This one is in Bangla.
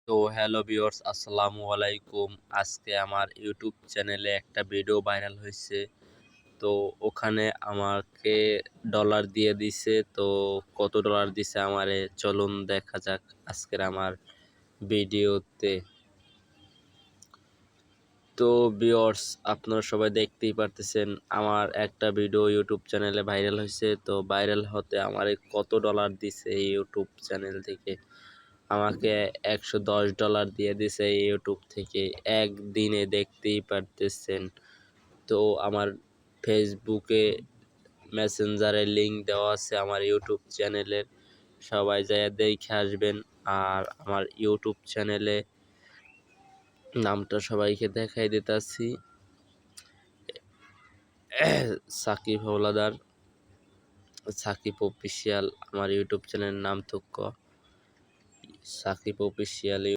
তো হ্যালো ভিউয়ার্স, আসসালামু আলাইকুম। আজকে আমার ইউটিউব চ্যানেলে একটা ভিডিও ভাইরাল হয়েছে। তো ওখানে আমাকে ডলার দিয়ে দিছে। তো কত ডলার দিছে আমারে চলুন দেখা যাক আজকের আমার ভিডিওতে। তো ভিউয়ার্স, আপনারা সবাই দেখতেই পারতেছেন আমার একটা ভিডিও ইউটিউব চ্যানেলে ভাইরাল হয়েছে। তো ভাইরাল হতে আমারে কত ডলার দিছে এই ইউটিউব চ্যানেল থেকে। আমাকে $110 দিয়ে দিছে ইউটিউব থেকে একদিনে, দেখতেই পারতেছেন। তো আমার ফেসবুকে মেসেঞ্জারে লিংক দেওয়া আছে আমার ইউটিউব চ্যানেলের, সবাই যায় দেখে আসবেন। আর আমার ইউটিউব চ্যানেলে নামটা সবাইকে দেখাই দিতেছি, সাকিব হাওলাদার, সাকিব অফিসিয়াল। আমার ইউটিউব চ্যানেলের নাম তো সাকিব অফিসিয়াল।